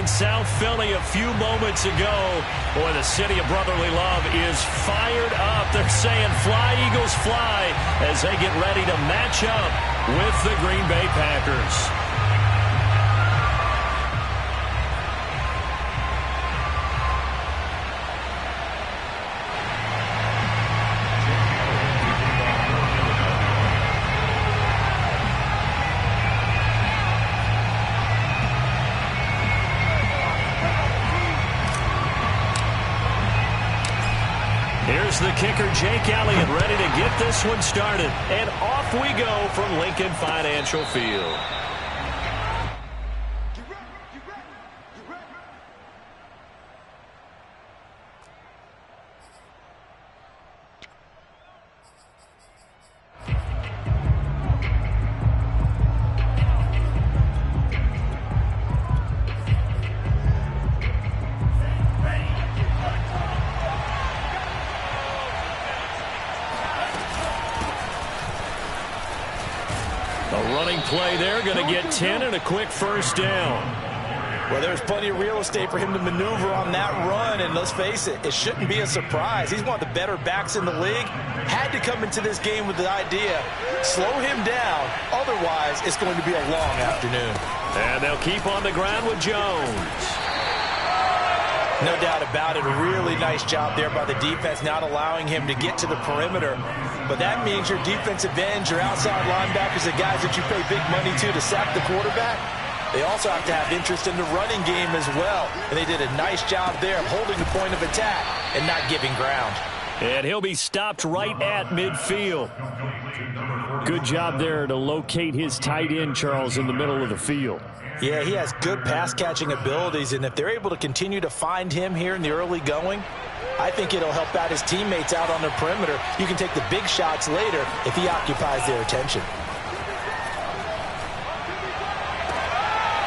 in South Philly a few moments ago. Boy, the city of brotherly love is fired up. They're saying fly, Eagles, fly, as they get ready to match up with the Green Bay Packers. Here's the kicker, Jake Elliott, ready to get this one started. And off we go from Lincoln Financial Field. Play there, going to get 10 and a quick first down. Well, there's plenty of real estate for him to maneuver on that run, and let's face it, it shouldn't be a surprise. He's one of the better backs in the league. Had to come into this game with the idea, slow him down, otherwise it's going to be a long afternoon. And they'll keep on the ground with Jones. No doubt about it, a really nice job there by the defense, not allowing him to get to the perimeter. But that means your defensive ends, your outside linebackers, the guys that you pay big money to sack the quarterback, they also have to have interest in the running game as well. And they did a nice job there of holding the point of attack and not giving ground. And he'll be stopped right at midfield. Good job there to locate his tight end, Charles, in the middle of the field. Yeah, he has good pass-catching abilities, and if they're able to continue to find him here in the early going, I think it'll help out his teammates out on the perimeter. You can take the big shots later if he occupies their attention.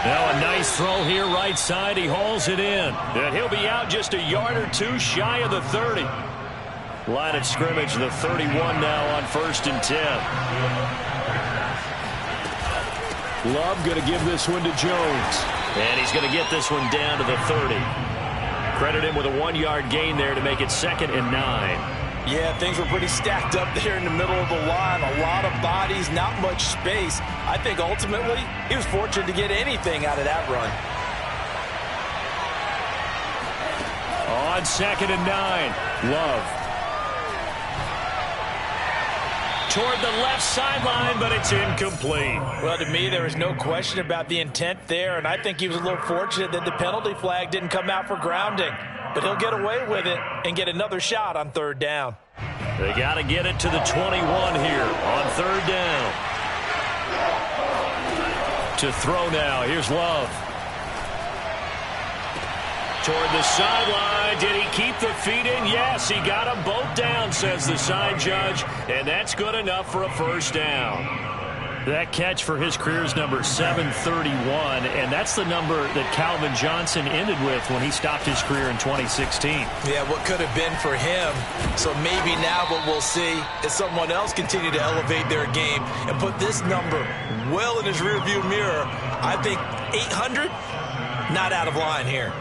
Now a nice throw here right side. He hauls it in. And he'll be out just a yard or two shy of the 30. Line of scrimmage, the 31 now on 1st and 10. Love going to give this one to Jones. And he's going to get this one down to the 30. Credit him with a 1-yard gain there to make it 2nd and 9. Yeah, things were pretty stacked up there in the middle of the line. A lot of bodies, not much space. I think ultimately he was fortunate to get anything out of that run. On 2nd and 9, Love. Toward the left sideline, but it's incomplete. Well, to me, there is no question about the intent there, and I think he was a little fortunate that the penalty flag didn't come out for grounding. But he'll get away with it and get another shot on 3rd down. They got to get it to the 21 here on 3rd down. To throw now, here's Love. Toward the sideline. Did he keep the feet in? Yes, he got them both down, says the side judge. And that's good enough for a first down. That catch for his career is number 731. And that's the number that Calvin Johnson ended with when he stopped his career in 2016. Yeah, what could have been for him. So maybe now what we'll see is someone else continue to elevate their game and put this number well in his rearview mirror. I think 800, not out of line here.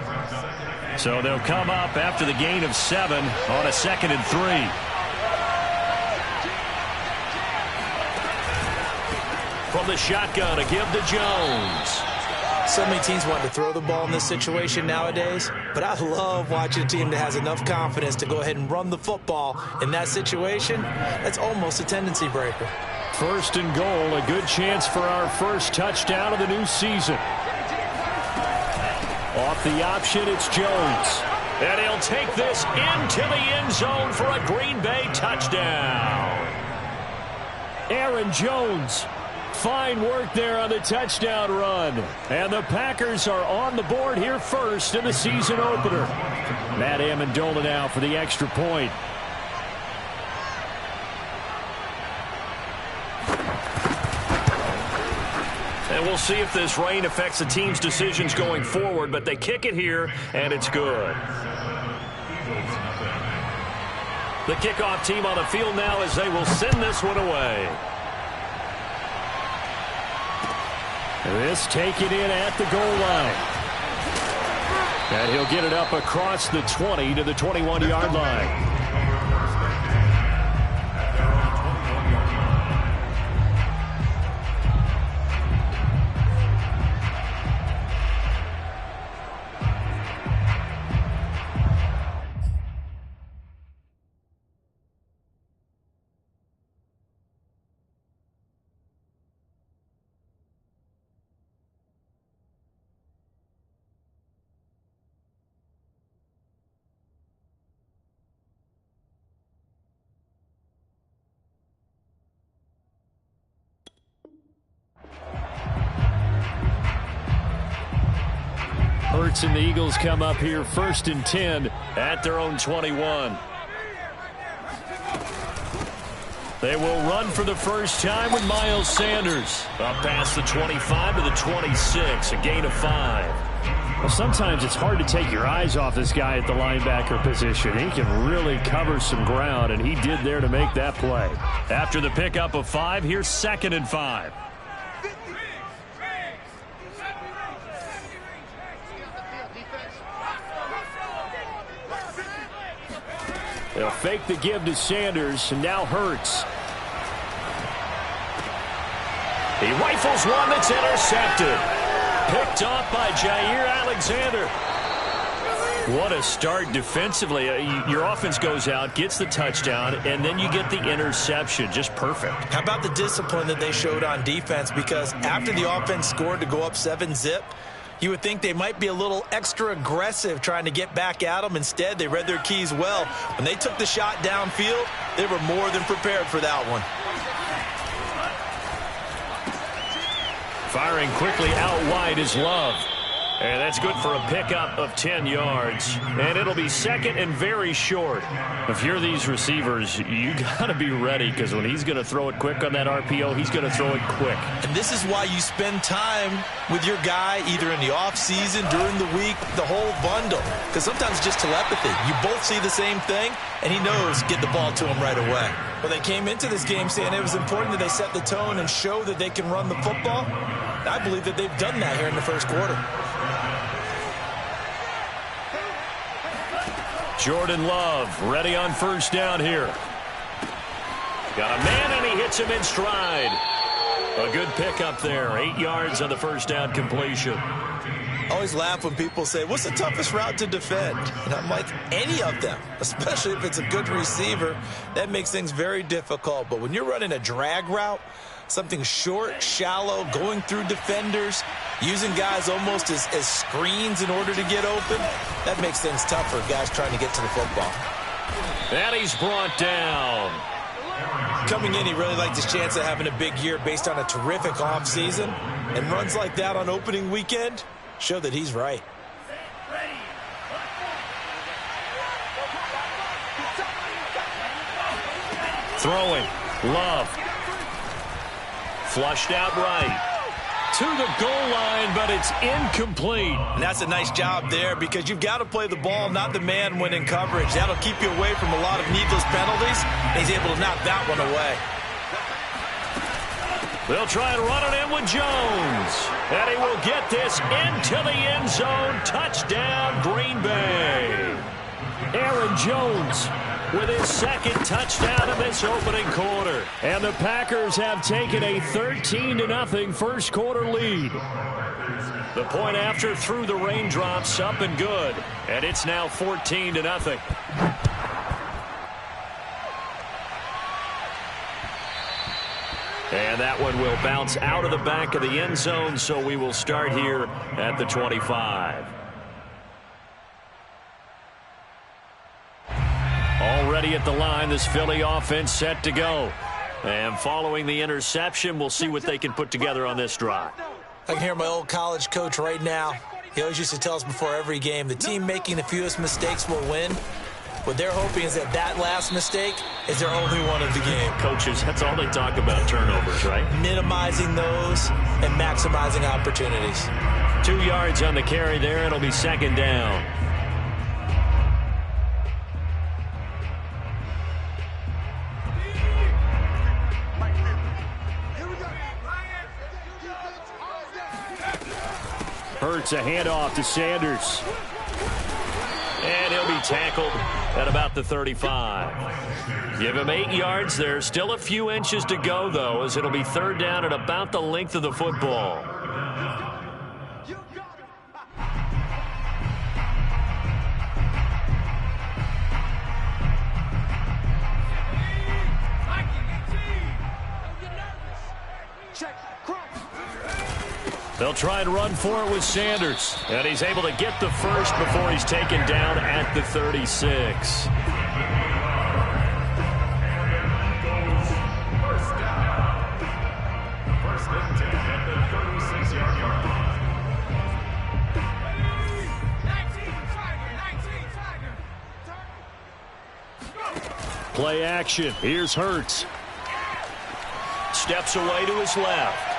So they'll come up after the gain of 7 on a 2nd and 3. From the shotgun, a give to Jones. So many teams want to throw the ball in this situation nowadays, but I love watching a team that has enough confidence to go ahead and run the football in that situation. That's almost a tendency breaker. 1st and goal, a good chance for our first touchdown of the new season. Off the option, it's Jones. And he'll take this into the end zone for a Green Bay touchdown. Aaron Jones. Fine work there on the touchdown run. And the Packers are on the board here first in the season opener. Matt Amendola now for the extra point. And we'll see if this rain affects the team's decisions going forward, but they kick it here, and it's good. The kickoff team on the field now as they will send this one away. This taken in at the goal line. And he'll get it up across the 20 to the 21-yard line. Hurts and the Eagles come up here 1st and 10 at their own 21. They will run for the first time with Miles Sanders. Up past the 25 to the 26, a gain of 5. Well, sometimes it's hard to take your eyes off this guy at the linebacker position. He can really cover some ground, and he did there to make that play. After the pickup of 5, here's 2nd and 5. They'll fake the give to Sanders, and now Hurts. He rifles one that's intercepted. Picked off by Jair Alexander. What a start defensively. Your offense goes out, gets the touchdown, and then you get the interception. Just perfect. How about the discipline that they showed on defense? Because after the offense scored to go up 7-zip, you would think they might be a little extra aggressive trying to get back at them. Instead, they read their keys well. When they took the shot downfield, they were more than prepared for that one. Firing quickly out wide is Love. And that's good for a pickup of 10 yards. And it'll be 2nd and very short. If you're these receivers, you got to be ready, because when he's going to throw it quick on that RPO, he's going to throw it quick. And this is why you spend time with your guy either in the offseason, during the week, the whole bundle. Because sometimes it's just telepathy. You both see the same thing, and he knows get the ball to him right away. Well, they came into this game saying it was important that they set the tone and show that they can run the football. And I believe that they've done that here in the first quarter. Jordan Love ready on first down here. Got a man, and he hits him in stride. A good pickup there. 8 yards on the first down completion. I always laugh when people say, what's the toughest route to defend? And I'm like, any of them, especially if it's a good receiver. That makes things very difficult. But when you're running a drag route, something short, shallow, going through defenders, using guys almost as screens in order to get open, that makes things tough for guys trying to get to the football. And he's brought down. Coming in, he really liked his chance of having a big year based on a terrific offseason. And runs like that on opening weekend show that he's right. Throwing. Love. Flushed out right. To the goal line, but it's incomplete. And that's a nice job there, because you've got to play the ball, not the man when in coverage. That'll keep you away from a lot of needless penalties. And he's able to knock that one away. They'll try and run it in with Jones. And he will get this into the end zone. Touchdown, Green Bay. Aaron Jones with his 2nd touchdown of this opening quarter. And the Packers have taken a 13-0 first quarter lead. The point after through the raindrops, up and good. And it's now 14-0. And that one will bounce out of the back of the end zone, so we will start here at the 25. Already at the line, this Philly offense set to go. And following the interception, we'll see what they can put together on this drive. I can hear my old college coach right now. He always used to tell us before every game, the team making the fewest mistakes will win. What they're hoping is that that last mistake is their only one of the game. Coaches, that's all they talk about, turnovers, right? Minimizing those and maximizing opportunities. 2 yards on the carry there. It'll be 2nd down. Hurts a handoff to Sanders. And he'll be tackled at about the 35. Give him 8 yards. There's still a few inches to go, though, as it'll be 3rd down at about the length of the football. They'll try and run for it with Sanders. And he's able to get the first before he's taken down at the 36. Play action. Here's Hurts. Steps away to his left.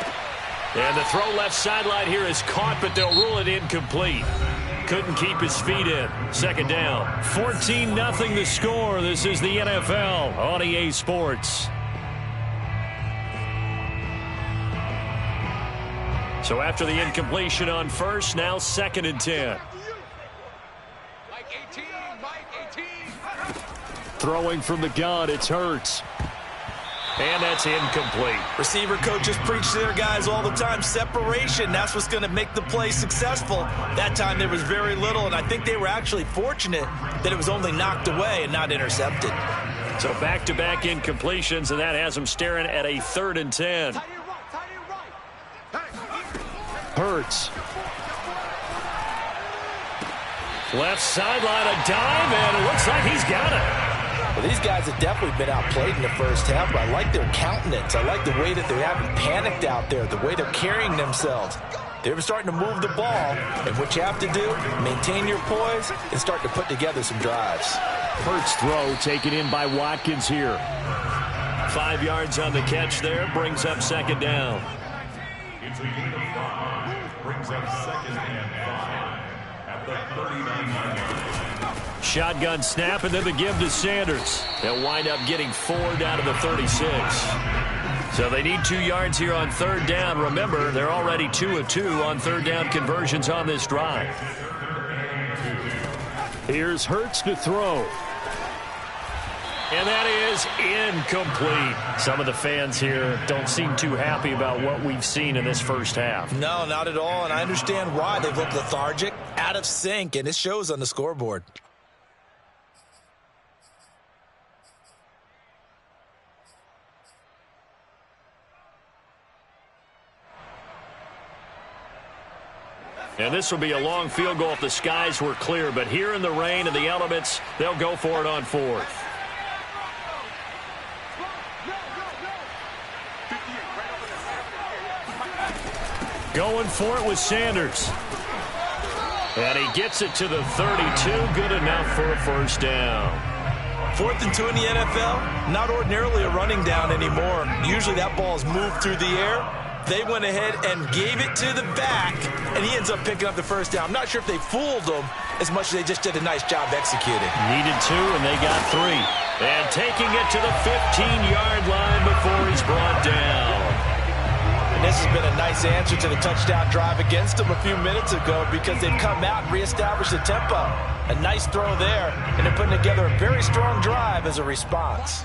And the throw left sideline here is caught, but they'll rule it incomplete. Couldn't keep his feet in. 2nd down. 14-0 the score. This is the NFL on EA Sports. So after the incompletion on first, now 2nd and 10. Throwing from the gun, it's Hurts. And that's incomplete. Receiver coaches preach to their guys all the time. Separation, that's what's going to make the play successful. That time there was very little, and I think they were actually fortunate that it was only knocked away and not intercepted. So back-to-back incompletions, and that has them staring at a 3rd and 10. Hurts. Left sideline, a dive, and it looks like he's got it. Well, these guys have definitely been outplayed in the first half, but I like their countenance. I like the way that they haven't panicked out there, the way they're carrying themselves. They're starting to move the ball, and what you have to do, maintain your poise and start to put together some drives. Hurts throw taken in by Watkins here. 5 yards on the catch there, brings up 2nd down. It's a gain of 5, brings up 2nd and 5 at the 39-yard line. Shotgun snap, and then the give to Sanders. They'll wind up getting 4 down to the 36. So they need 2 yards here on 3rd down. Remember, they're already 2 of 2 on 3rd down conversions on this drive. Here's Hurts to throw. And that is incomplete. Some of the fans here don't seem too happy about what we've seen in this first half. No, not at all, and I understand why. They've looked lethargic, out of sync, and it shows on the scoreboard. And this will be a long field goal if the skies were clear. But here in the rain and the elements, they'll go for it on 4th. Going for it with Sanders. And he gets it to the 32. Good enough for a 1st down. 4th and 2 in the NFL, not ordinarily a running down anymore. Usually that ball is moved through the air. They went ahead and gave it to the back, and he ends up picking up the 1st down. I'm not sure if they fooled him as much as they just did a nice job executing. Needed 2, and they got 3. And taking it to the 15-yard line before he's brought down. And this has been a nice answer to the touchdown drive against them a few minutes ago because they've come out and reestablished the tempo. A nice throw there, and they're putting together a very strong drive as a response.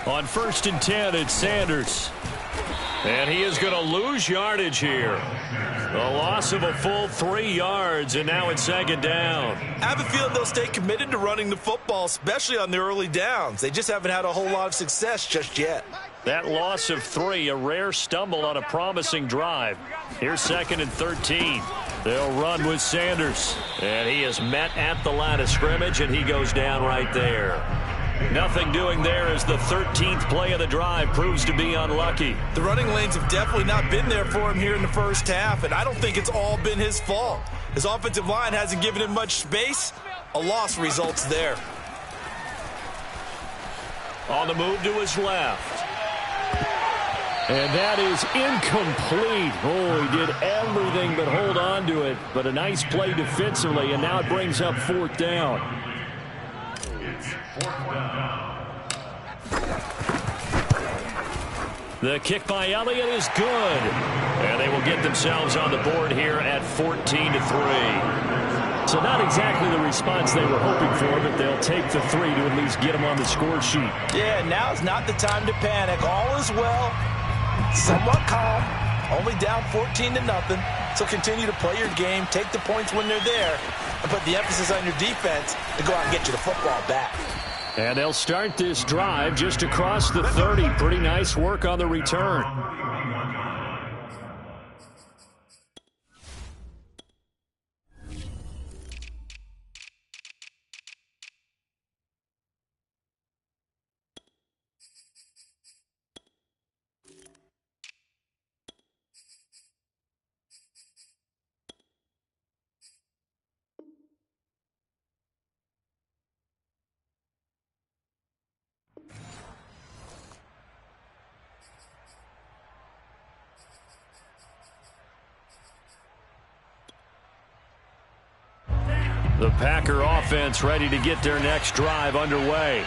On 1st and 10, it's Sanders. And he is going to lose yardage here. A loss of a full 3 yards, and now it's 2nd down. I have a feeling they'll stay committed to running the football, especially on the early downs. They just haven't had a whole lot of success just yet. That loss of 3, a rare stumble on a promising drive. Here's 2nd and 13. They'll run with Sanders. And he is met at the line of scrimmage, and he goes down right there. Nothing doing there as the 13th play of the drive proves to be unlucky. The running lanes have definitely not been there for him here in the first half, and I don't think it's all been his fault. His offensive line hasn't given him much space. A loss results there. On the move to his left. And that is incomplete. Oh, he did everything but hold on to it. But a nice play defensively, and now it brings up 4th down. The kick by Elliott is good. And they will get themselves on the board here at 14-3. So not exactly the response they were hoping for, but they'll take the 3 to at least get them on the score sheet. Yeah, now's not the time to panic. All is well. Somewhat calm. Only down 14-0. So continue to play your game, take the points when they're there, and put the emphasis on your defense to go out and get you the football back. And they'll start this drive just across the 30. Pretty nice work on the return. The Packer offense ready to get their next drive underway.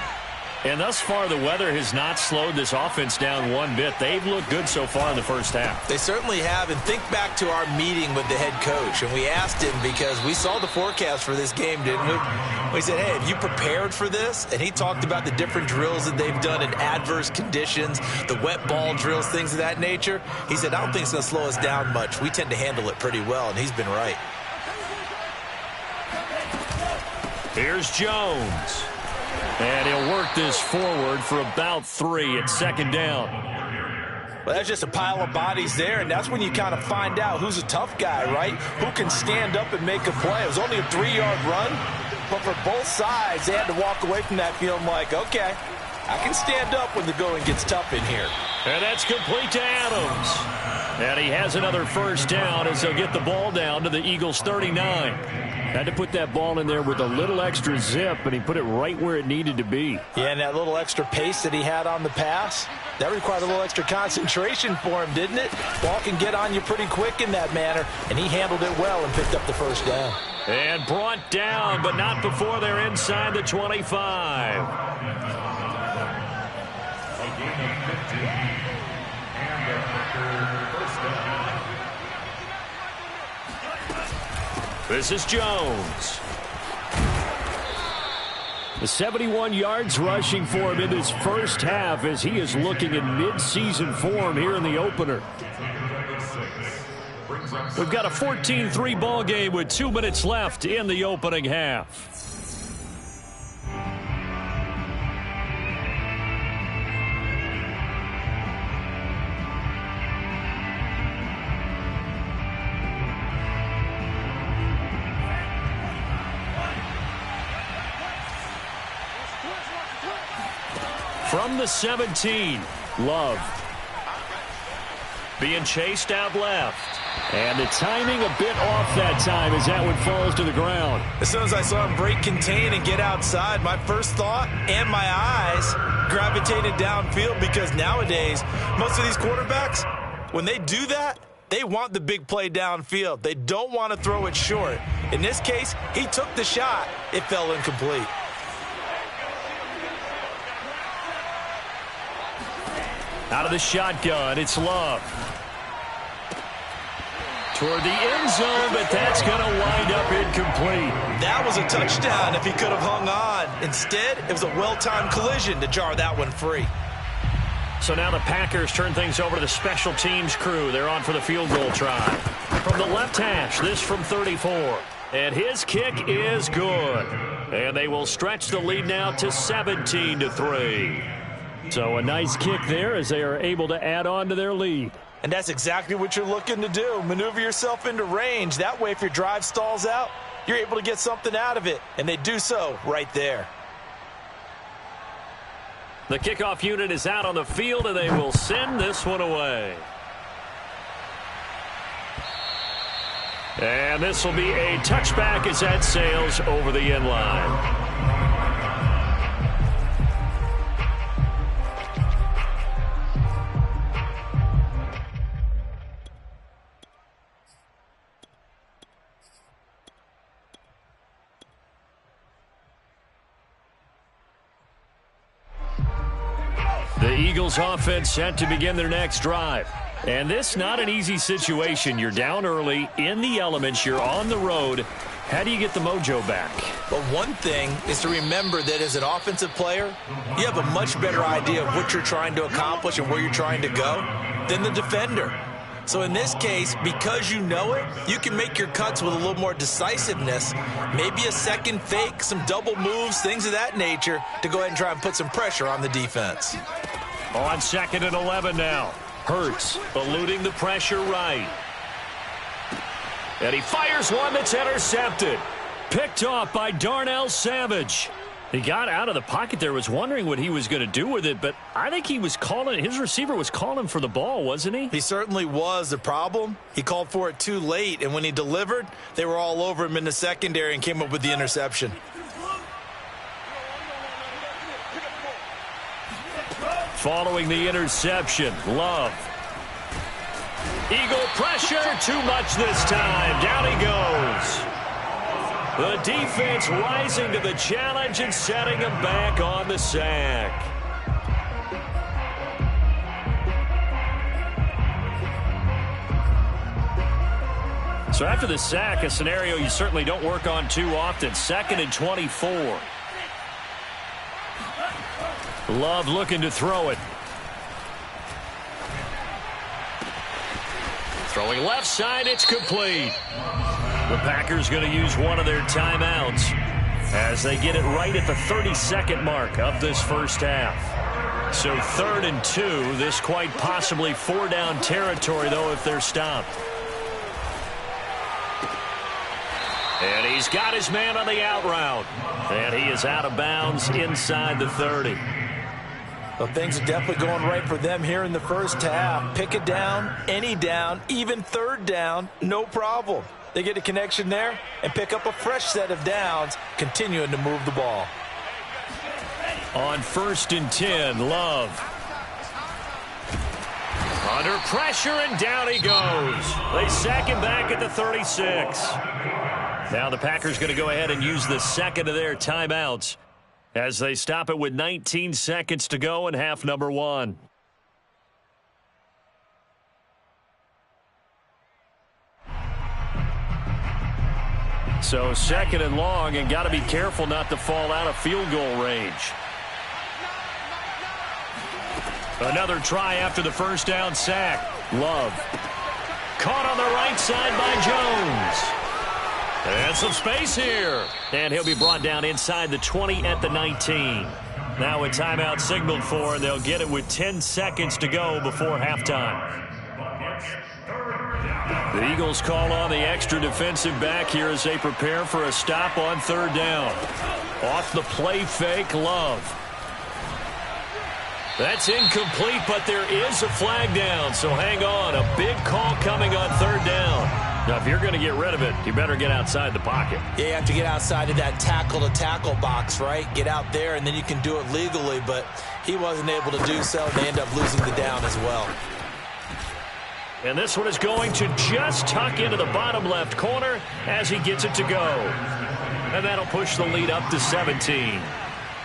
And thus far, the weather has not slowed this offense down one bit. They've looked good so far in the first half. They certainly have. And think back to our meeting with the head coach. And we asked him because we saw the forecast for this game, didn't we? We said, hey, have you prepared for this? And he talked about the different drills that they've done in adverse conditions, the wet ball drills, things of that nature. He said, I don't think it's going to slow us down much. We tend to handle it pretty well, and he's been right. Here's Jones. And he'll work this forward for about 3 at second down. Well, that's just a pile of bodies there, and that's when you kind of find out who's a tough guy, right? Who can stand up and make a play. It was only a 3-yard run, but for both sides, they had to walk away from that feeling like, okay, I can stand up when the going gets tough in here. And that's complete to Adams. And he has another first down as they'll get the ball down to the Eagles' 39. Had to put that ball in there with a little extra zip, and he put it right where it needed to be. Yeah, and that little extra pace that he had on the pass, that required a little extra concentration for him, didn't it? Ball can get on you pretty quick in that manner, and he handled it well and picked up the first down. And brought down, but not before they're inside the 25. This is Jones. The 71 yards rushing for him in this first half as he is looking in mid-season form here in the opener. We've got a 14-3 ball game with 2 minutes left in the opening half. From the 17, Love. Being chased out left. And the timing a bit off that time as that one falls to the ground. As soon as I saw him break contain and get outside, my first thought and my eyes gravitated downfield because nowadays, most of these quarterbacks, when they do that, they want the big play downfield. They don't want to throw it short. In this case, he took the shot. It fell incomplete. Out of the shotgun, it's Love. Toward the end zone, but that's going to wind up incomplete. That was a touchdown if he could have hung on. Instead, it was a well-timed collision to jar that one free. So now the Packers turn things over to the special teams crew. They're on for the field goal try. From the left hash, this from 34. And his kick is good. And they will stretch the lead now to 17-3. So a nice kick there as they are able to add on to their lead. And that's exactly what you're looking to do. Maneuver yourself into range. That way, if your drive stalls out, you're able to get something out of it. And they do so right there. The kickoff unit is out on the field, and they will send this one away. And this will be a touchback as that sails over the end line. Eagles offense set to begin their next drive. And this not an easy situation. You're down early, in the elements, you're on the road. How do you get the mojo back? Well, one thing is to remember that as an offensive player, you have a much better idea of what you're trying to accomplish and where you're trying to go than the defender. So in this case, because you know it, you can make your cuts with a little more decisiveness, maybe a second fake, some double moves, things of that nature, to go ahead and try and put some pressure on the defense. On 2nd and 11 now. Hurts eluding the pressure right. And he fires one that's intercepted. Picked off by Darnell Savage. He got out of the pocket there, was wondering what he was going to do with it, but I think he was calling, his receiver was calling for the ball, wasn't he? He certainly was. The problem, he called for it too late, and when he delivered, they were all over him in the secondary and came up with the interception. Following the interception, Love. Eagle pressure, too much this time. Down he goes. The defense rising to the challenge and setting him back on the sack. So after the sack, a scenario you certainly don't work on too often. 2nd and 24. Love looking to throw it. Throwing left side, it's complete. The Packers going to use one of their timeouts as they get it right at the 32nd mark of this first half. So 3rd and 2, this quite possibly 4-down territory, though, if they're stopped. And he's got his man on the out route. And he is out of bounds inside the 30. Well, things are definitely going right for them here in the first half. Pick it down, any down, even 3rd down, no problem. They get a connection there and pick up a fresh set of downs, continuing to move the ball. On 1st and 10, Love. Under pressure, and down he goes. They sack him back at the 36. Now the Packers going to go ahead and use the second of their timeouts as they stop it with 19 seconds to go in half number 1. So 2nd and long, and got to be careful not to fall out of field goal range. Another try after the first down sack. Love. Caught on the right side by Jones. And some space here. And he'll be brought down inside the 20 at the 19. Now a timeout signaled for, and they'll get it with 10 seconds to go before halftime. The Eagles call on the extra defensive back here as they prepare for a stop on 3rd down. Off the play fake, Love. That's incomplete, but there is a flag down, so hang on. A big call coming on 3rd down. Now, if you're going to get rid of it, you better get outside the pocket. Yeah, you have to get outside of that tackle-to-tackle box, right? Get out there, and then you can do it legally, but he wasn't able to do so, and they end up losing the down as well. And this one is going to just tuck into the bottom left corner as he gets it to go. And that'll push the lead up to 17.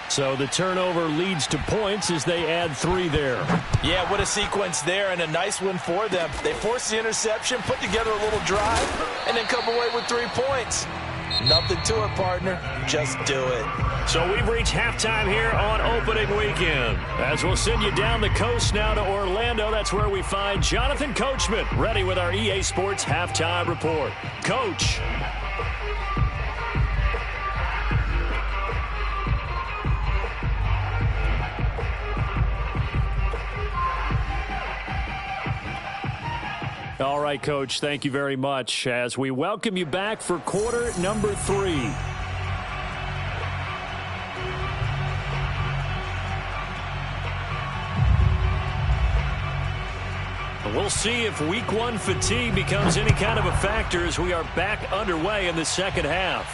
So the turnover leads to points as they add 3 there. Yeah, what a sequence there, and a nice one for them. They force the interception, put together a little drive, and then come away with 3 points. Nothing to it, partner. Just do it. So we've reached halftime here on opening weekend. As we'll send you down the coast now to Orlando, that's where we find Jonathan Coachman, ready with our EA Sports Halftime Report. Coach. All right, Coach, thank you very much as we welcome you back for quarter number 3. We'll see if week 1 fatigue becomes any kind of a factor as we are back underway in the second half.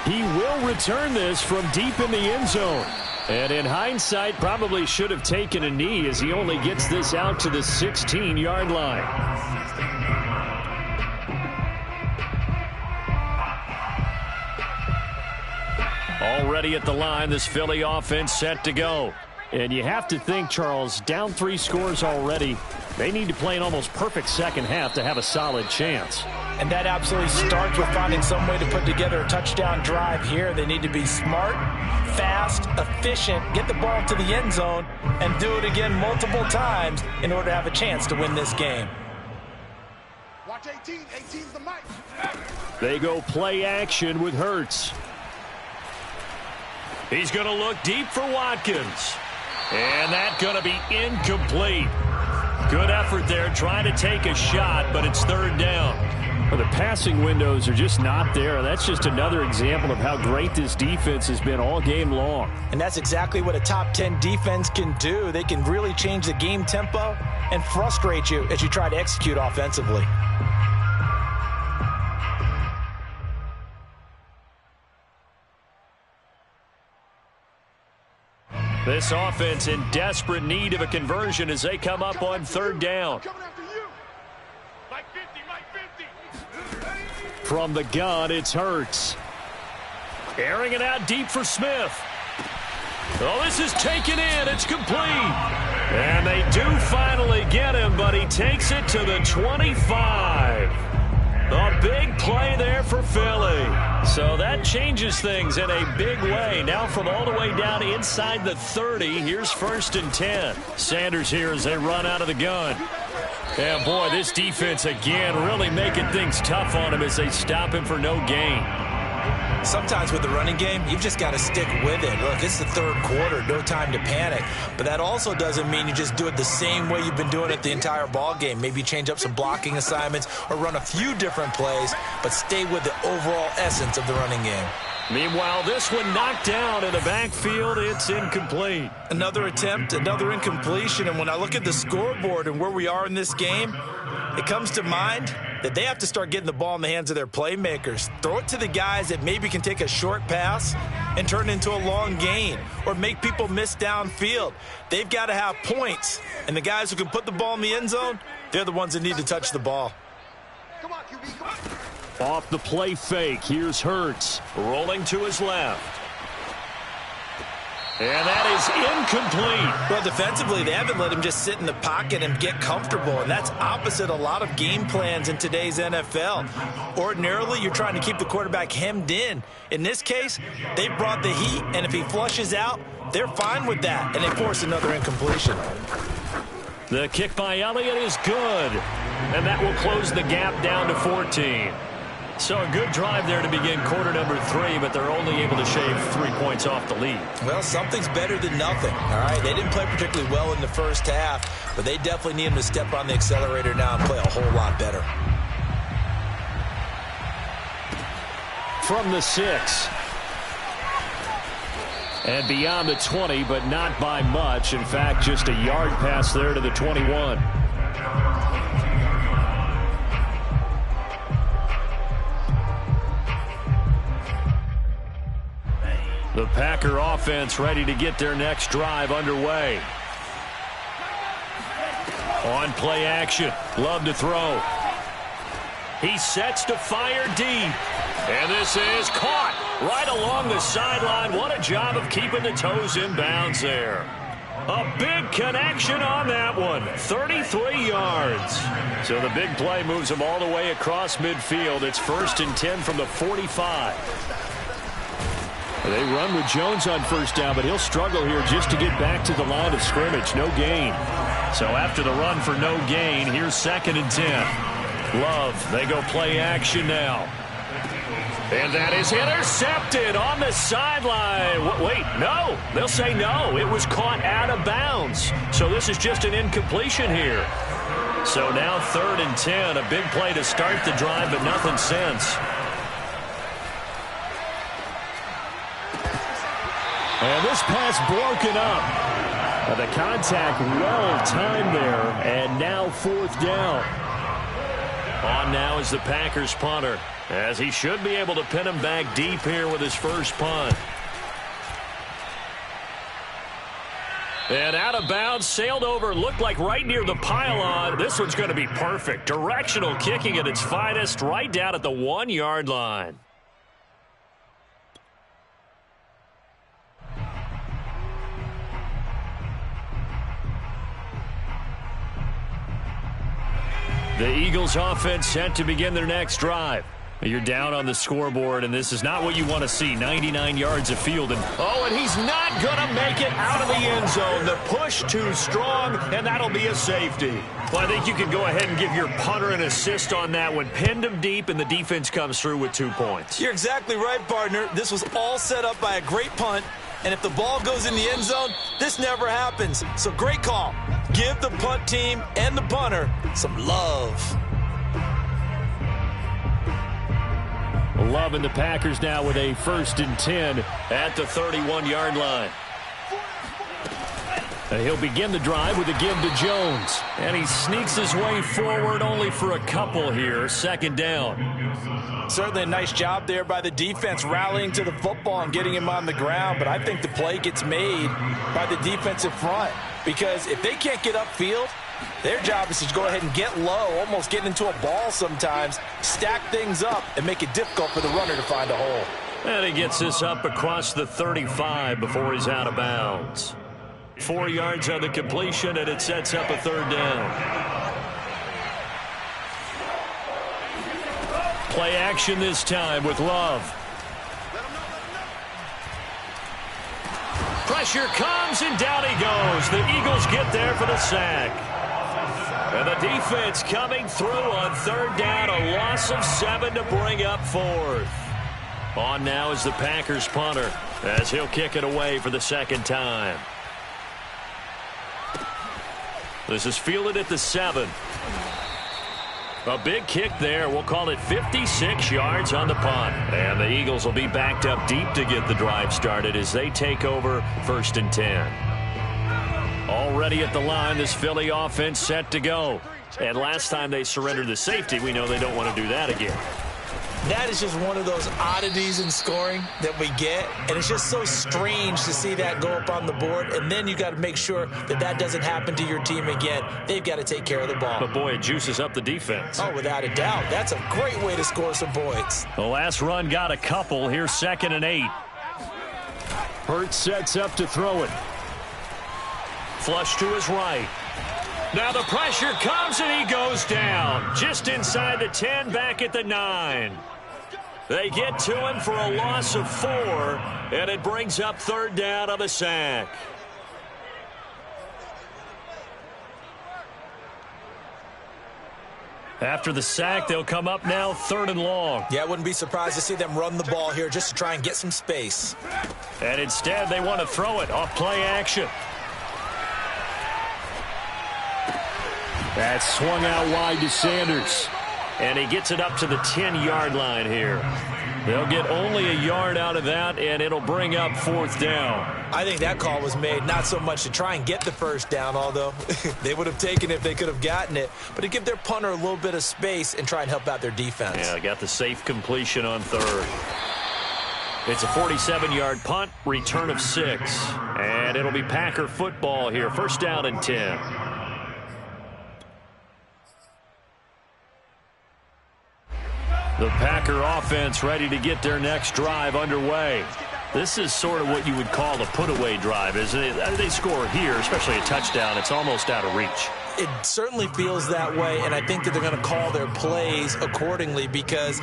He will return this from deep in the end zone. And in hindsight, probably should have taken a knee as he only gets this out to the 16-yard line. Already at the line, this Philly offense set to go. And you have to think, Charles, down 3 scores already. They need to play an almost perfect second half to have a solid chance. And that absolutely starts with finding some way to put together a touchdown drive here. They need to be smart, fast, efficient, get the ball to the end zone, and do it again multiple times in order to have a chance to win this game. Watch 18. 18's the mic. They go play action with Hurts. He's going to look deep for Watkins. And that's going to be incomplete. Good effort there trying to take a shot, but it's 3rd down. Well, the passing windows are just not there. That's just another example of how great this defense has been all game long. And that's exactly what a top 10 defense can do. They can really change the game tempo and frustrate you as you try to execute offensively. This offense in desperate need of a conversion as they come up on 3rd down. From the gun, it's Hurts. Airing it out deep for Smith. Oh, this is taken in. It's complete. And they do finally get him, but he takes it to the 25. A big play there for Philly. So that changes things in a big way. Now from all the way down inside the 30, here's 1st and 10. Sanders here as they run out of the gun. And boy, this defense again really making things tough on him as they stop him for no gain. Sometimes with the running game, you've just got to stick with it. Look, it's the 3rd quarter, no time to panic. But that also doesn't mean you just do it the same way you've been doing it the entire ball game. Maybe change up some blocking assignments or run a few different plays, but stay with the overall essence of the running game. Meanwhile, this one knocked down in the backfield. It's incomplete. Another attempt, another incompletion. And when I look at the scoreboard and where we are in this game, it comes to mind that they have to start getting the ball in the hands of their playmakers. Throw it to the guys that maybe can take a short pass and turn it into a long gain or make people miss downfield. They've got to have points. And the guys who can put the ball in the end zone, they're the ones that need to touch the ball. Come on, QB, come on. Off the play fake, here's Hurts. Rolling to his left. And that is incomplete. Well, defensively, they haven't let him just sit in the pocket and get comfortable, and that's opposite a lot of game plans in today's NFL. Ordinarily, you're trying to keep the quarterback hemmed in. In this case, they brought the heat, and if he flushes out, they're fine with that, and they force another incompletion. The kick by Elliott is good, and that will close the gap down to 14. So a good drive there to begin quarter number 3, but they're only able to shave 3 points off the lead. Well, something's better than nothing, all right? They didn't play particularly well in the first half, but they definitely need him to step on the accelerator now and play a whole lot better. From the 6. And beyond the 20, but not by much. In fact, just a yard pass there to the 21. The Packer offense ready to get their next drive underway. On play action. Love to throw. He sets to fire deep. And this is caught right along the sideline. What a job of keeping the toes in bounds there. A big connection on that one. 33 yards. So the big play moves them all the way across midfield. It's 1st and 10 from the 45. They run with Jones on 1st down, but he'll struggle here just to get back to the line of scrimmage. No gain. So after the run for no gain, here's 2nd and 10. Love, they go play action now. And that is intercepted on the sideline. Wait, no. They'll say no. It was caught out of bounds. So this is just an incompletion here. So now 3rd and 10. A big play to start the drive, but nothing since. And this pass broken up. The contact well timed there. And now 4th down. On now is the Packers punter, as he should be able to pin him back deep here with his first punt. And out of bounds, sailed over, looked like right near the pylon. This one's going to be perfect. Directional kicking at its finest, right down at the 1-yard line. The Eagles offense set to begin their next drive. You're down on the scoreboard, and this is not what you want to see. 99 yards of field. And he's not going to make it out of the end zone. The push too strong, and that'll be a safety. Well, I think you can go ahead and give your punter an assist on that one. Pinned him deep, and the defense comes through with 2 points. You're exactly right, partner. This was all set up by a great punt, and if the ball goes in the end zone, this never happens. So great call. Give the punt team and the punter some love. Love and the Packers now with a 1st and 10 at the 31-yard line. He'll begin the drive with a give to Jones. And he sneaks his way forward only for a couple here. 2nd down. Certainly a nice job there by the defense rallying to the football and getting him on the ground. But I think the play gets made by the defensive front. Because if they can't get upfield, their job is to go ahead and get low, almost get into a ball sometimes, stack things up, and make it difficult for the runner to find a hole. And he gets this up across the 35 before he's out of bounds. 4 yards on the completion, and it sets up a 3rd down. Play action this time with Love. Pressure comes, and down he goes. The Eagles get there for the sack. And the defense coming through on 3rd down, a loss of 7 to bring up 4th. On now is the Packers punter, as he'll kick it away for the 2nd time. This is fielded at the 7. A big kick there. We'll call it 56 yards on the punt. And the Eagles will be backed up deep to get the drive started as they take over 1st and 10. Already at the line, this Philly offense set to go. And last time they surrendered the safety, we know they don't want to do that again. That is just one of those oddities in scoring that we get. And it's just so strange to see that go up on the board. And then you got to make sure that that doesn't happen to your team again. They've got to take care of the ball. But, boy, it juices up the defense. Oh, without a doubt. That's a great way to score some points. The last run got a couple. Here's 2nd and 8. Hurts sets up to throw it. Flush to his right. Now the pressure comes, and he goes down. Just inside the 10, back at the 9. They get to him for a loss of 4, and it brings up 3rd down on the sack. After the sack, they'll come up now 3rd and long. Yeah, I wouldn't be surprised to see them run the ball here just to try and get some space. And instead, they want to throw it off play action. That's swung out wide to Sanders. And he gets it up to the 10-yard line here. They'll get only a yard out of that, and it'll bring up 4th down. I think that call was made not so much to try and get the 1st down, although they would have taken it if they could have gotten it, but to give their punter a little bit of space and try and help out their defense. Yeah, got the safe completion on 3rd. It's a 47-yard punt, return of 6. And it'll be Packer football here, 1st down and 10. The Packer offense ready to get their next drive underway. This is sort of what you would call a put-away drive, isn't it? They score here, especially a touchdown. It's almost out of reach. It certainly feels that way, and I think that they're going to call their plays accordingly because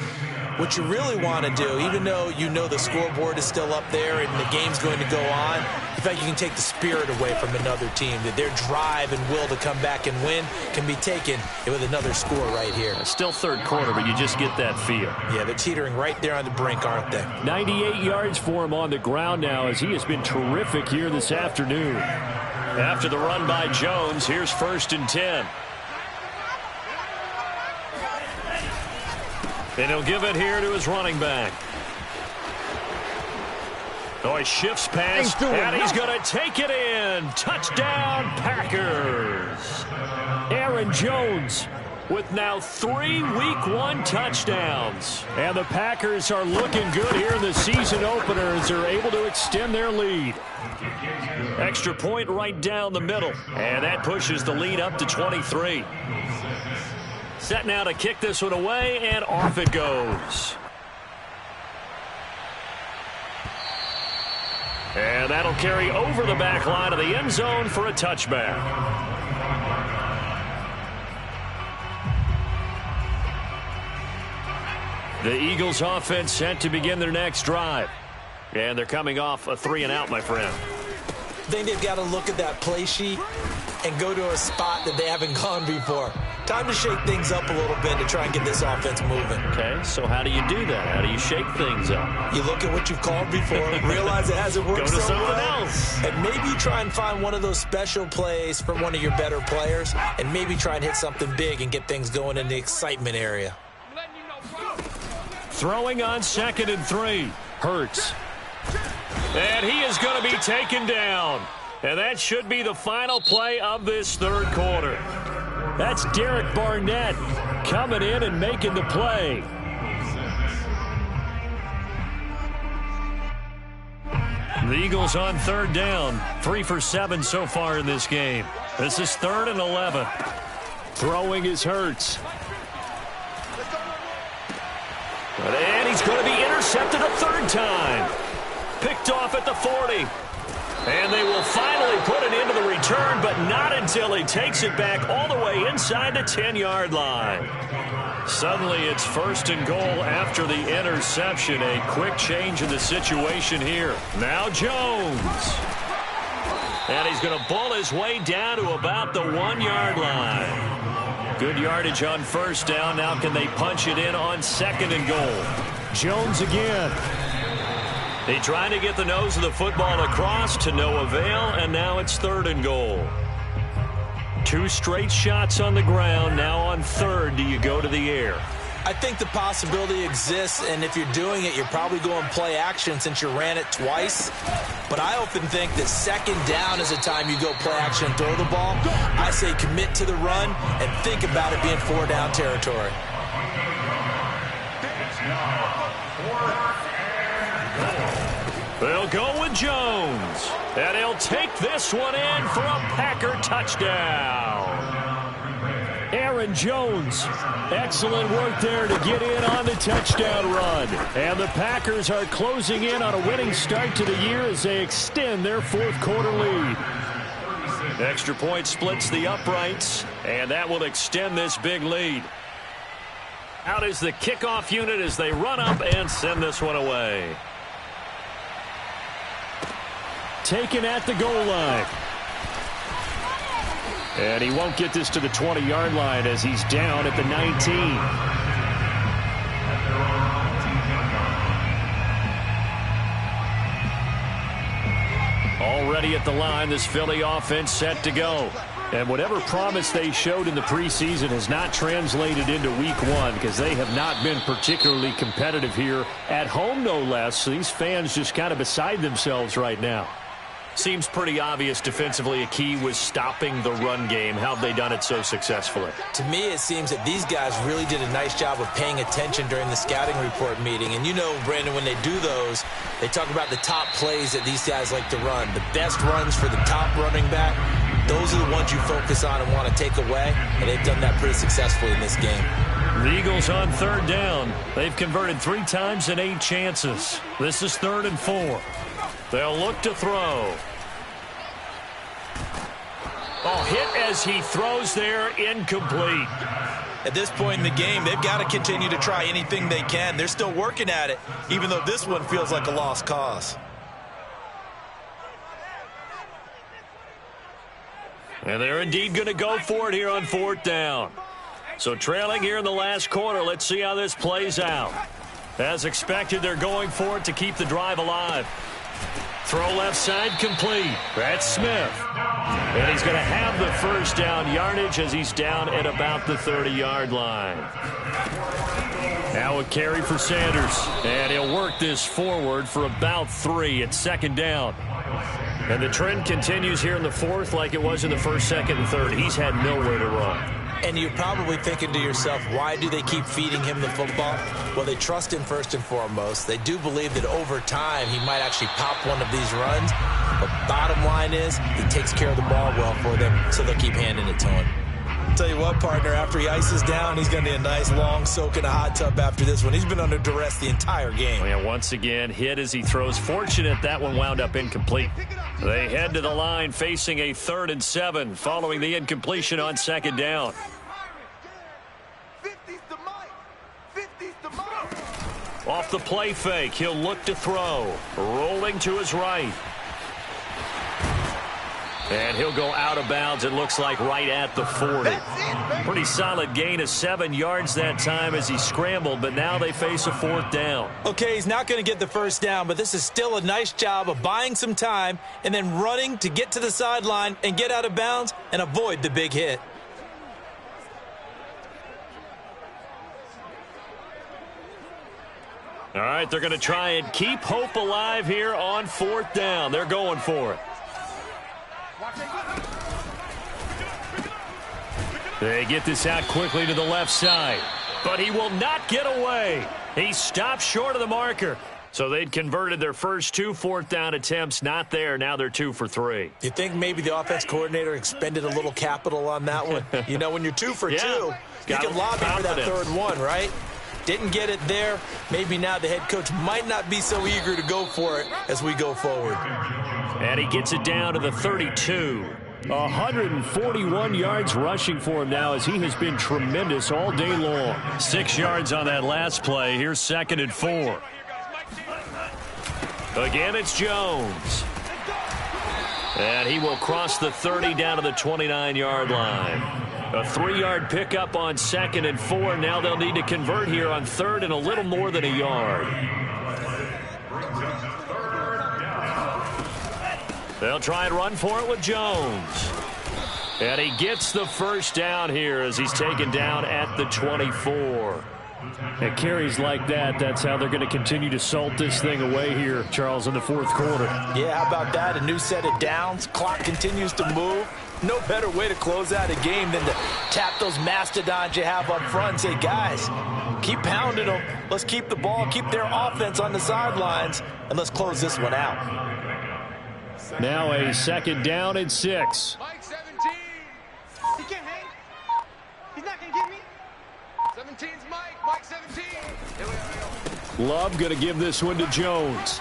what you really want to do, even though you know the scoreboard is still up there and the game's going to go on, in fact, you can take the spirit away from another team, that their drive and will to come back and win can be taken with another score right here. Still 3rd quarter, but you just get that feel. Yeah, they're teetering right there on the brink, aren't they? 98 yards for him on the ground now as he has been terrific here this afternoon. After the run by Jones, here's 1st and 10. And he'll give it here to his running back. Oh, he shifts past, and he's going to take it in. Touchdown, Packers. Aaron Jones with now 3 Week 1 touchdowns. And the Packers are looking good here in the season opener as they're able to extend their lead. Extra point right down the middle, and that pushes the lead up to 23. Set now to kick this one away, and off it goes. And that'll carry over the back line of the end zone for a touchback. The Eagles offense set to begin their next drive. And they're coming off a 3-and-out, my friend. I think they've got to look at that play sheet and go to a spot that they haven't gone before. Time to shake things up a little bit to try and get this offense moving. Okay, so how do you do that? How do you shake things up? You look at what you've called before, realize it hasn't worked so well, else. and maybe try and find one of those special plays from one of your better players, and maybe try and hit something big and get things going in the excitement area. Throwing on 2nd and 3. Hurts. And he is going to be taken down. And that should be the final play of this third quarter. That's Derek Barnett coming in and making the play. The Eagles on 3rd down. 3 for 7 so far in this game. This is 3rd and 11. Throwing is Hurts. And he's going to be intercepted a 3rd time. Picked off at the 40. And they will finally put it into the return, but not until he takes it back all the way inside the 10-yard line. Suddenly it's 1st and goal after the interception. A quick change in the situation here. Now Jones. And he's going to bull his way down to about the 1-yard line. Good yardage on 1st down. Now can they punch it in on 2nd and goal? Jones again. They trying to get the nose of the football across to no avail, and now it's 3rd and goal. 2 straight shots on the ground. Now on 3rd, do you go to the air? I think the possibility exists, and if you're doing it, you're probably going play action since you ran it twice. But I often think that 2nd down is the time you go play action and throw the ball. I say commit to the run and think about it being 4-down territory. They'll go with Jones. And he'll take this one in for a Packer touchdown. Aaron Jones. Excellent work there to get in on the touchdown run. And the Packers are closing in on a winning start to the year as they extend their 4th quarter lead. Extra point splits the uprights, and that will extend this big lead. Out is the kickoff unit as they run up and send this one away. Taken at the goal line. And he won't get this to the 20-yard line as he's down at the 19. Already at the line, this Philly offense set to go. And whatever promise they showed in the preseason has not translated into week 1 because they have not been particularly competitive here at home, no less. These fans just kind of beside themselves right now. Seems pretty obvious defensively a key was stopping the run game. How have they done it so successfully? To me, it seems that these guys really did a nice job of paying attention during the scouting report meeting. And you know, Brandon, when they do those, they talk about the top plays that these guys like to run. The best runs for the top running back, those are the ones you focus on and want to take away. And they've done that pretty successfully in this game. The Eagles on 3rd down. They've converted 3 times in 8 chances. This is 3rd and 4. They'll look to throw. Oh, hit as he throws there, incomplete. At this point in the game, they've got to continue to try anything they can. They're still working at it, even though this one feels like a lost cause. And they're indeed going to go for it here on 4th down. So trailing here in the last quarter, let's see how this plays out. As expected, they're going for it to keep the drive alive. Throw left side complete. That's Smith. And he's going to have the 1st down yardage as he's down at about the 30-yard line. Now a carry for Sanders. And he'll work this forward for about 3 at 2nd down. And the trend continues here in the 4th like it was in the 1st, 2nd, and 3rd. He's had nowhere to run. And you're probably thinking to yourself, why do they keep feeding him the football? Well, they trust him first and foremost. They do believe that over time he might actually pop one of these runs. But bottom line is he takes care of the ball well for them, so they'll keep handing it to him. Tell you what, partner, after he ices down, he's going to need a nice long soak in a hot tub after this one. He's been under duress the entire game. Oh, yeah, once again, hit as he throws. Fortunate that one wound up incomplete. They head to the line facing a 3rd and 7 following the incompletion on 2nd down. Off the play fake, he'll look to throw. Rolling to his right. And he'll go out of bounds, it looks like, right at the 40. Pretty solid gain of 7 yards that time as he scrambled, but now they face a 4th down. Okay, he's not going to get the first down, but this is still a nice job of buying some time and then running to get to the sideline and get out of bounds and avoid the big hit. All right, they're going to try and keep hope alive here on 4th down. They're going for it. They get this out quickly to the left side, but he will not get away. He stopped short of the marker. So they'd converted their first 2 4th down attempts. Not there. Now they're 2 for 3. You think maybe the offense coordinator expended a little capital on that one? You know, when you're 2 for 2, you can lobby for that 3rd one, right? Didn't get it there. Maybe now the head coach might not be so eager to go for it as we go forward. And he gets it down to the 32. 141 yards rushing for him now as he has been tremendous all day long. 6 yards on that last play. Here's 2nd and 4. Again, it's Jones. And he will cross the 30 down to the 29-yard line. A 3-yard pickup on 2nd and 4. Now they'll need to convert here on 3rd and a little more than a yard. They'll try and run for it with Jones. And he gets the first down here as he's taken down at the 24. At carries like that, that's how they're going to continue to salt this thing away here, Charles, in the 4th quarter. Yeah, how about that? A new set of downs. Clock continues to move. No better way to close out a game than to tap those mastodons you have up front and say, guys, keep pounding them. Let's keep the ball, keep their offense on the sidelines, and let's close this one out. Now a 2nd down and 6. Mike 17. He can't hang. He's not going to get me. 17's Mike. Mike 17. Here we go. Love going to give this one to Jones.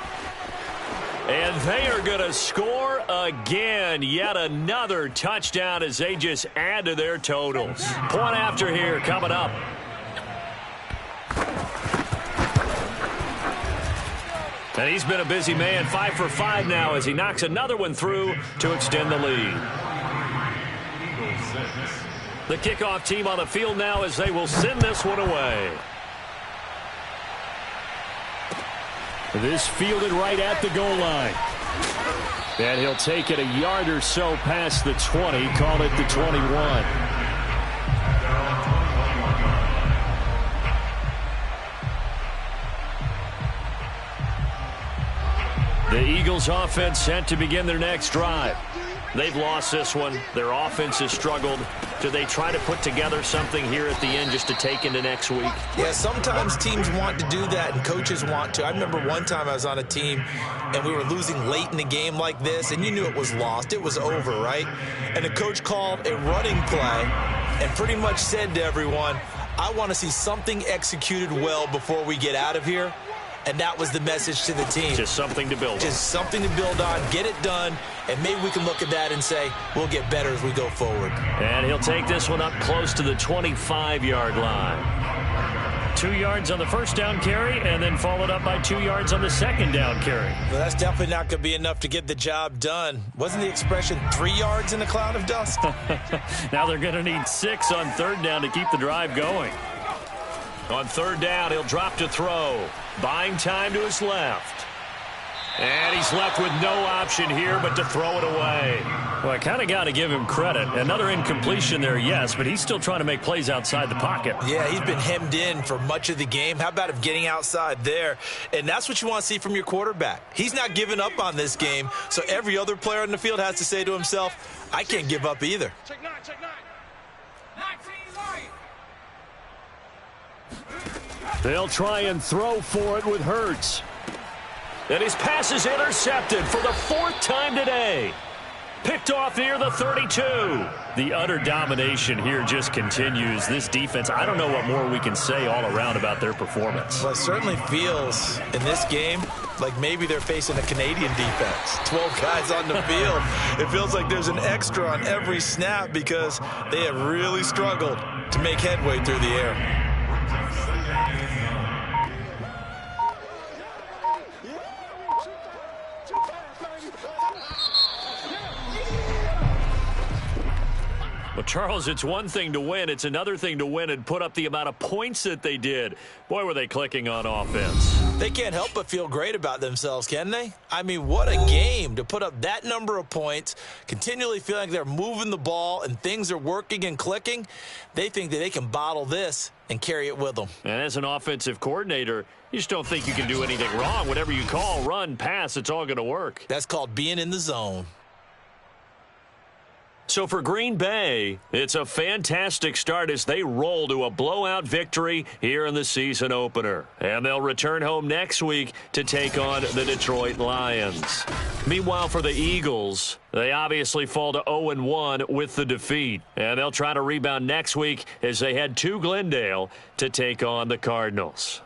And they are going to score again. Yet another touchdown as they just add to their totals. Point after here coming up. And he's been a busy man, 5 for 5 now as he knocks another one through to extend the lead. The kickoff team on the field now as they will send this one away. This fielded right at the goal line. And he'll take it a yard or so past the 20, call it the 21. The Eagles offense set to begin their next drive. They've lost this one. Their offense has struggled. Do they try to put together something here at the end just to take into next week? Yeah, sometimes teams want to do that and coaches want to. I remember one time I was on a team and we were losing late in the game like this, and you knew it was lost. It was over, right? And the coach called a running play and pretty much said to everyone, I want to see something executed well before we get out of here. And that was the message to the team. Just something to build on. Just something to build on, get it done, and maybe we can look at that and say, we'll get better as we go forward. And he'll take this one up close to the 25-yard line. 2 yards on the first down carry, and then followed up by 2 yards on the second down carry. Well, that's definitely not going to be enough to get the job done. Wasn't the expression 3 yards in a cloud of dust? Now they're going to need 6 on 3rd down to keep the drive going. On 3rd down, he'll drop to throw. Buying time to his left. And he's left with no option here but to throw it away. Well, I kind of got to give him credit. Another incompletion there, yes, but he's still trying to make plays outside the pocket. Yeah, he's been hemmed in for much of the game. How about him getting outside there? And that's what you want to see from your quarterback. He's not giving up on this game, so every other player on the field has to say to himself, I can't give up either. Check 9, check 9. 19 right. They'll try and throw for it with Hurts. And his pass is intercepted for the 4th time today. Picked off near the 32. The utter domination here just continues. This defense, I don't know what more we can say all around about their performance. Well, it certainly feels in this game like maybe they're facing a Canadian defense. 12 guys on the field. It feels like there's an extra on every snap because they have really struggled to make headway through the air. Well, Charles, it's one thing to win. It's another thing to win and put up the amount of points that they did. Boy, were they clicking on offense. They can't help but feel great about themselves, can they? I mean, what a game to put up that number of points, continually feeling like they're moving the ball and things are working and clicking. They think that they can bottle this and carry it with them. And as an offensive coordinator, you just don't think you can do anything wrong. Whatever you call, run, pass, it's all going to work. That's called being in the zone. So for Green Bay, it's a fantastic start as they roll to a blowout victory here in the season opener. And they'll return home next week to take on the Detroit Lions. Meanwhile, for the Eagles, they obviously fall to 0-1 with the defeat. And they'll try to rebound next week as they head to Glendale to take on the Cardinals.